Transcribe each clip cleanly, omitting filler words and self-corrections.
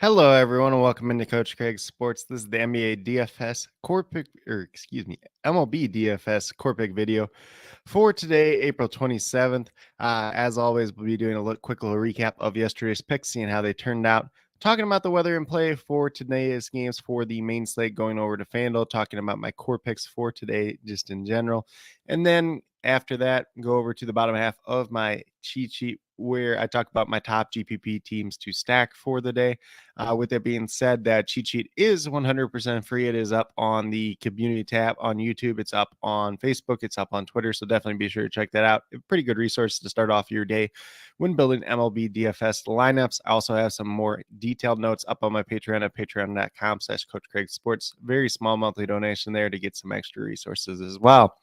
Hello, everyone, and welcome into Coach Craig's Sports. This is the NBA DFS Core Pick, MLB DFS Core Pick video for today, April 27th. As always, we'll be doing a quick little recap of yesterday's picks, seeing how they turned out. Talking about the weather and play for today's games for the main slate, going over to FanDuel, talking about my core picks for today, just in general. And then after that, go over to the bottom half of my cheat sheet where I talk about my top GPP teams to stack for the day. With it being said, that cheat sheet is 100% free. It is up on the community tab on YouTube. It's up on Facebook. It's up on Twitter. So definitely be sure to check that out. A pretty good resource to start off your day when building MLB DFS lineups. I also have some more detailed notes up on my Patreon at patreon.com/Coach Craig Sports. Very small monthly donation there to get some extra resources as well.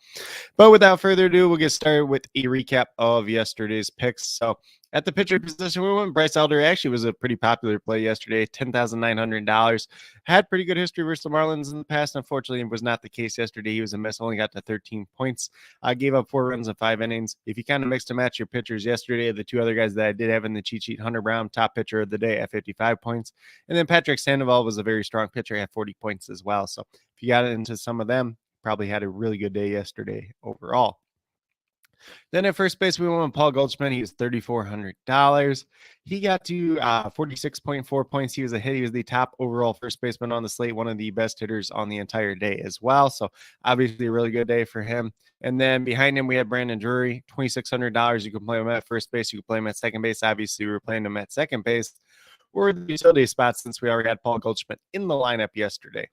But without further ado, we'll get started with a recap of yesterday's picks. So at the pitcher position, we went Bryce Elder. Actually was a pretty popular play yesterday, $10,900. Had pretty good history versus the Marlins in the past. Unfortunately, it was not the case yesterday. He was a miss, only got to 13 points. Gave up 4 runs in 5 innings. If you kind of mix and match your pitchers yesterday, the two other guys that I did have in the cheat sheet, Hunter Brown, top pitcher of the day at 55 points. And then Patrick Sandoval was a very strong pitcher at 40 points as well. So if you got into some of them, probably had a really good day yesterday overall. Then at first base, we went with Paul Goldschmidt. He was $3,400. He got to 46.4 points. He was a hit. He was the top overall first baseman on the slate, one of the best hitters on the entire day as well. So obviously a really good day for him. And then behind him, we had Brandon Drury, $2,600. You can play him at first base. You can play him at second base. Obviously, we were playing him at second base or the utility spot since we already had Paul Goldschmidt in the lineup yesterday.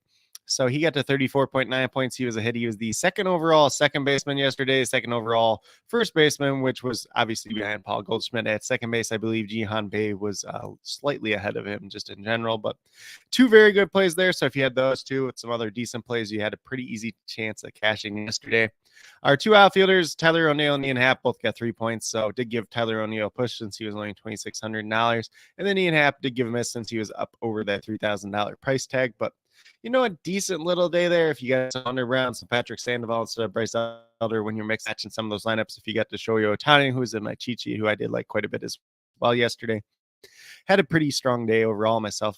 So he got to 34.9 points. He was a hit. He was the second overall second baseman yesterday, second overall first baseman, which was obviously behind Paul Goldschmidt. At second base, I believe Jihan Bay was slightly ahead of him just in general, but two very good plays there. So if you had those two with some other decent plays, you had a pretty easy chance of cashing yesterday. Our two outfielders, Tyler O'Neill and Ian Happ, both got 3 points. So did give Tyler O'Neill a push since he was only $2,600. And then Ian Happ did give a miss since he was up over that $3,000 price tag. But a decent little day there if you got some Hunter Brown, some Patrick Sandoval instead of Bryce Elder when you're matching some of those lineups. If you got to Shohei Ohtani, who's in my cheat sheet, who I did like quite a bit as well yesterday. Had a pretty strong day overall myself.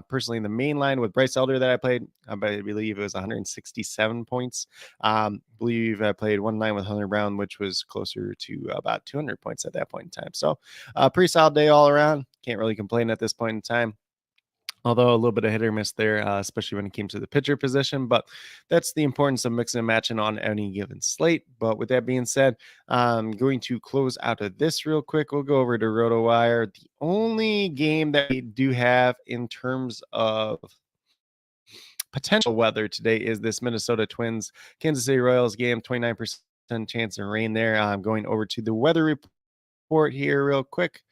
Personally, in the main line with Bryce Elder that I played, I believe it was 167 points. Believe I played one line with Hunter Brown, which was closer to about 200 points at that point in time. So pretty solid day all around. Can't really complain at this point in time. Although a little bit of hit or miss there, especially when it came to the pitcher position. But that's the importance of mixing and matching on any given slate. But with that being said, I'm going to close out of this real quick. We'll go over to RotoWire. The only game that we do have in terms of potential weather today is this Minnesota Twins Kansas City Royals game, 29% chance of rain there. I'm going over to the weather report here real quick.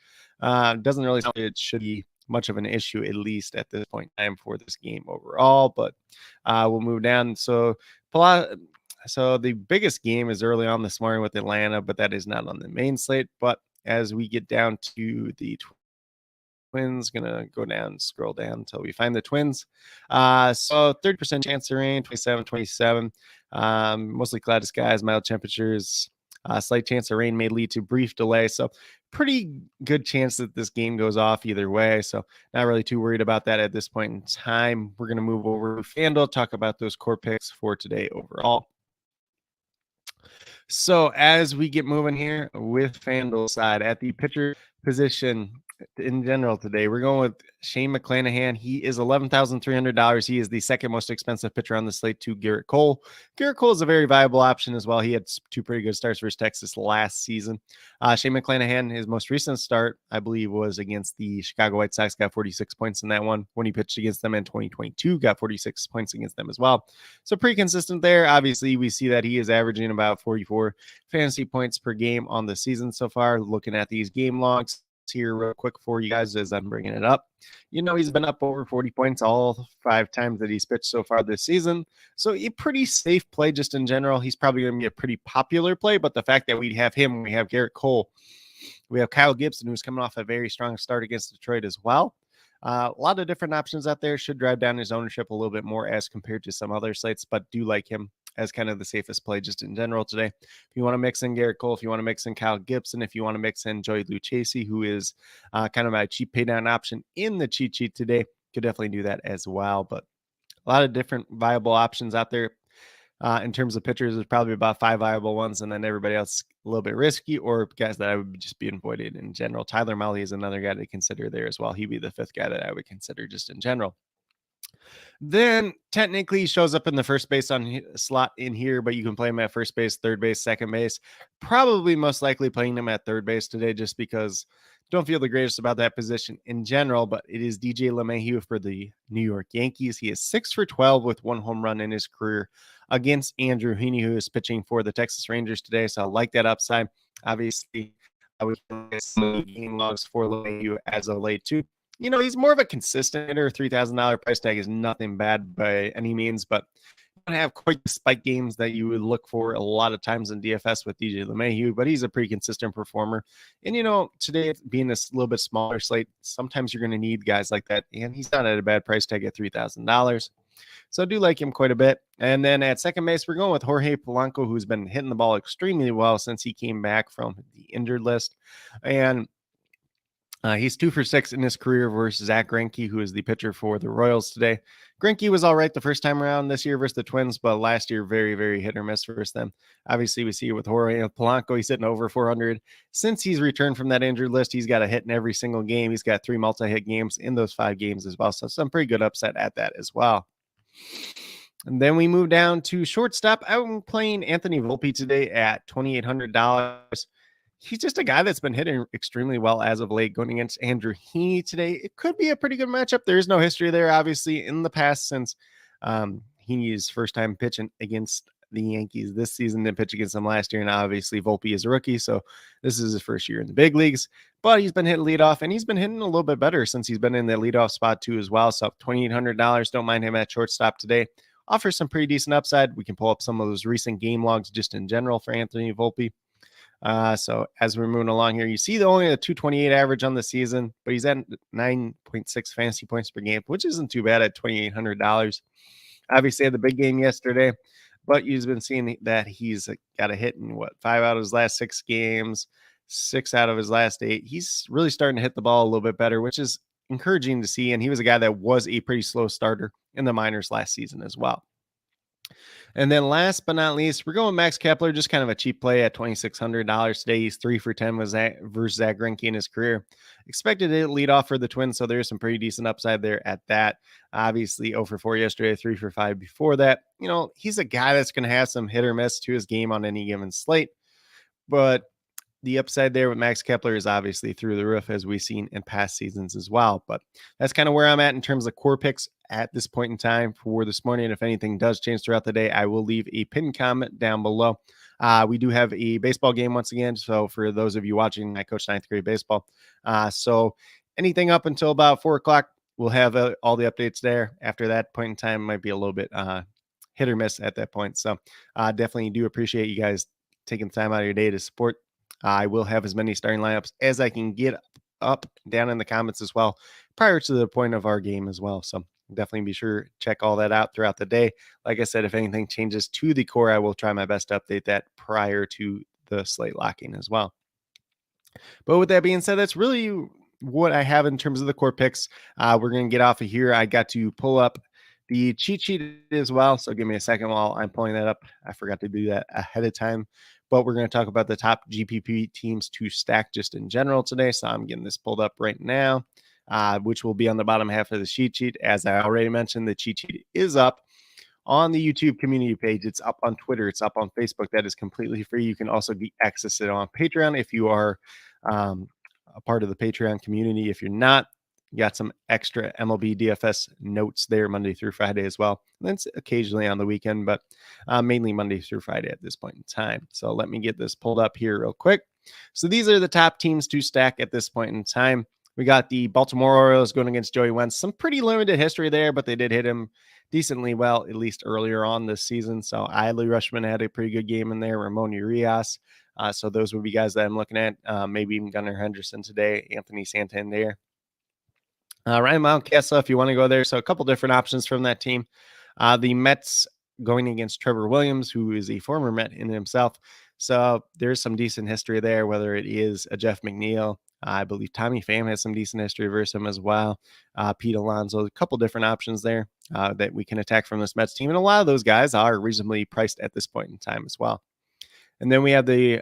Doesn't really sound like it should be much of an issue, at least at this point in time for this game overall, but we'll move down. So the biggest game is early on this morning with Atlanta, but that is not on the main slate. But as we get down to the Twins, gonna go down, scroll down until we find the Twins. So 30% chance of rain, 27. Mostly cloudy skies, mild temperatures. Slight chance of rain may lead to brief delay. So pretty good chance that this game goes off either way. So not really too worried about that at this point in time. We're going to move over to FanDuel, talk about those core picks for today overall. So as we get moving here with FanDuel side at the pitcher position in general today, we're going with Shane McClanahan. He is $11,300. He is the second most expensive pitcher on the slate to Garrett Cole. Garrett Cole is a very viable option as well. He had two pretty good starts versus Texas last season. Shane McClanahan, his most recent start, I believe, was against the Chicago White Sox, got 46 points in that one. When he pitched against them in 2022, got 46 points against them as well. So pretty consistent there. Obviously, we see that he is averaging about 44 fantasy points per game on the season so far. Looking at these game logs here real quick for you guys as I'm bringing it up. He's been up over 40 points all 5 times that he's pitched so far this season. So a pretty safe play just in general. He's probably going to be a pretty popular play, but the fact that we have him, we have Garrett Cole, we have Kyle Gibson, who's coming off a very strong start against Detroit as well. A lot of different options out there should drive down his ownership a little bit more as compared to some other slates, but do like him as kind of the safest play just in general today. If you want to mix in Garrett Cole, if you want to mix in Kyle Gibson, if you want to mix in Joey Lucchesi, who is kind of my cheap pay down option in the cheat sheet today, could definitely do that as well. But a lot of different viable options out there. In terms of pitchers, there's probably about 5 viable ones, and then everybody else a little bit risky, or guys that I would just be avoided in general. Tyler Mahle is another guy to consider there as well. He'd be the 5th guy that I would consider just in general. Then technically he shows up in the first base slot in here, but you can play him at first base, third base, second base. Probably most likely playing him at third base today, just because don't feel the greatest about that position in general. But it is DJ LeMahieu for the New York Yankees. He is 6 for 12 with 1 home run in his career against Andrew Heaney, who is pitching for the Texas Rangers today. So I like that upside. Obviously, I would get some game logs for LeMahieu as of late too. He's more of a consistent hitter. $3,000 price tag is nothing bad by any means, but you don't have quite the spike games that you would look for a lot of times in DFS with DJ LeMahieu, but he's a pretty consistent performer. And, today being a little bit smaller slate, sometimes you're going to need guys like that, and he's not at a bad price tag at $3,000. So I do like him quite a bit. And then at second base, we're going with Jorge Polanco, who's been hitting the ball extremely well since he came back from the injured list. And he's 2 for 6 in his career versus Zach Greinke, who is the pitcher for the Royals today. Greinke was all right the first time around this year versus the Twins, but last year, very, very hit or miss versus them. Obviously, we see it with Jorge Polanco. He's hitting over 400. Since he's returned from that injured list, he's got a hit in every single game. He's got 3 multi-hit games in those 5 games as well. So some pretty good upset at that as well. And then we move down to shortstop. I'm playing Anthony Volpe today at $2,800. He's just a guy that's been hitting extremely well as of late, going against Andrew Heaney today. It could be a pretty good matchup. There is no history there, obviously, in the past since Heaney's first time pitching against the Yankees this season. Didn't pitch against them last year, and obviously Volpe is a rookie, so this is his first year in the big leagues. But he's been hitting leadoff, and he's been hitting a little bit better since he's been in the leadoff spot too as well. So $2,800, don't mind him at shortstop today. Offers some pretty decent upside. We can pull up some of those recent game logs just in general for Anthony Volpe. So as we're moving along here, you see only a 228 average on the season, but he's at 9.6 fantasy points per game, which isn't too bad at $2,800. Obviously had the big game yesterday, but you've been seeing that he's got a hit in 5 out of his last 6 games, 6 out of his last 8. He's really starting to hit the ball a little bit better, which is encouraging to see. And he was a guy that was a pretty slow starter in the minors last season as well. And then last but not least, we're going Max Kepler, just kind of a cheap play at $2,600 today. He's 3 for 10 versus Zach Greinke in his career. Expected to lead off for the Twins, so there's some pretty decent upside there at that. Obviously, 0 for 4 yesterday, 3 for 5 before that. He's a guy that's going to have some hit or miss to his game on any given slate. But the upside there with Max Kepler is obviously through the roof, as we've seen in past seasons as well. But that's kind of where I'm at in terms of core picks at this point in time for this morning. If anything does change throughout the day, I will leave a pinned comment down below. We do have a baseball game once again. So for those of you watching, I coach 9th grade baseball. So anything up until about 4 o'clock, we'll have all the updates there. After that point in time, might be a little bit hit or miss at that point. So definitely do appreciate you guys taking the time out of your day to support. I will have as many starting lineups as I can get up down in the comments as well prior to the point of our game as well. So definitely be sure to check all that out throughout the day. Like I said, if anything changes to the core, I will try my best to update that prior to the slate locking as well. But with that being said, that's really what I have in terms of the core picks. We're going to get off of here. I got to pull up the cheat sheet as well. So give me a second while I'm pulling that up. I forgot to do that ahead of time. But we're going to talk about the top GPP teams to stack just in general today. So I'm getting this pulled up right now, which will be on the bottom half of the cheat sheet. As I already mentioned, the cheat sheet is up on the YouTube community page. It's up on Twitter. It's up on Facebook. That is completely free. You can also access it on Patreon if you are a part of the Patreon community. If you're not, you got some extra MLB DFS notes there Monday through Friday as well. And then occasionally on the weekend, but mainly Monday through Friday at this point in time. So let me get this pulled up here real quick. So these are the top teams to stack at this point in time. We got the Baltimore Orioles going against Joey Wentz. Some pretty limited history there, but they did hit him decently well, at least earlier on this season. So Adley Rutschman had a pretty good game in there. Ramon Urias. So those would be guys that I'm looking at. Maybe even Gunnar Henderson today. Anthony Santander. Ryan Mountcastle, if you want to go there. So a couple different options from that team. The Mets going against Trevor Williams, who is a former Met in himself. So there's some decent history there, whether it is a Jeff McNeil. I believe Tommy Pham has some decent history versus him as well. Pete Alonso, a couple different options there that we can attack from this Mets team. And a lot of those guys are reasonably priced at this point in time as well. And then we have the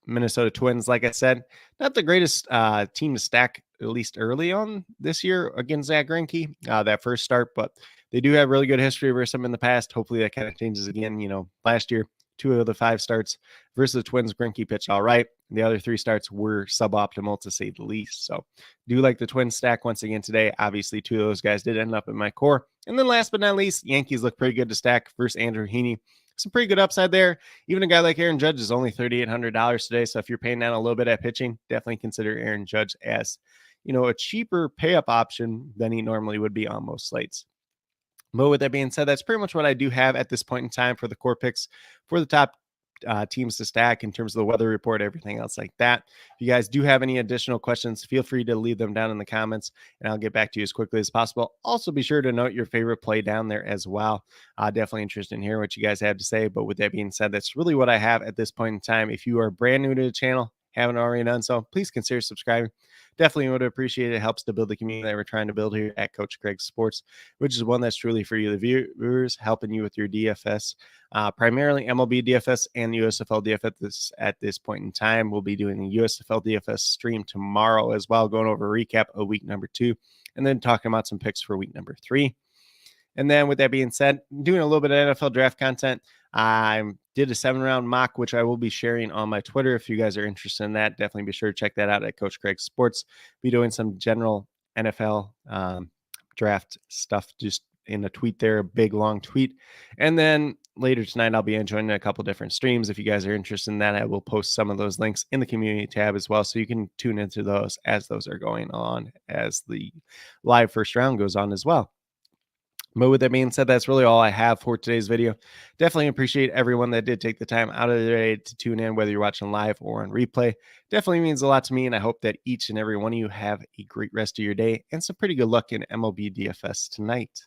Minnesota Twins. Like I said, not the greatest team to stack, at least early on this year against Zach Greinke, that first start, but they do have really good history versus them in the past. Hopefully that kind of changes again. Last year, 2 of the 5 starts versus the Twins, Greinke pitched all right. The other 3 starts were suboptimal, to say the least. So do like the Twins stack once again today. Obviously, 2 of those guys did end up in my core. And then last but not least, Yankees look pretty good to stack versus Andrew Heaney. Some pretty good upside there. Even a guy like Aaron Judge is only $3,800 today. So if you're paying down a little bit at pitching, definitely consider Aaron Judge as, a cheaper pay up option than he normally would be on most slates. But with that being said, that's pretty much what I do have at this point in time for the core picks for the top teams to stack in terms of the weather report, everything else like that. If you guys do have any additional questions, feel free to leave them down in the comments and I'll get back to you as quickly as possible. Also, be sure to note your favorite play down there as well. Definitely interested in hearing what you guys have to say. But with that being said, that's really what I have at this point in time. If you are brand new to the channel, haven't already done so, please consider subscribing. Definitely would appreciate it. It helps to build the community that we're trying to build here at Coach Craig Sports, which is one that's truly for you, the viewers, helping you with your DFS, primarily MLB DFS and USFL DFS at this point in time. We'll be doing the USFL DFS stream tomorrow as well, going over a recap of week number 2, and then talking about some picks for week number 3. And then with that being said, doing a little bit of NFL draft content. I did a 7-round mock, which I will be sharing on my Twitter. If you guys are interested in that, definitely be sure to check that out at Coach Craig Sports. Be doing some general NFL draft stuff just in a tweet there, a big long tweet. And then later tonight, I'll be joining a couple different streams. If you guys are interested in that, I will post some of those links in the community tab as well. So you can tune into those as those are going on, as the live first round goes on as well. But with that being said, that's really all I have for today's video. Definitely appreciate everyone that did take the time out of their day to tune in, whether you're watching live or on replay. Definitely means a lot to me, and I hope that each and every one of you have a great rest of your day and some pretty good luck in MLB DFS tonight.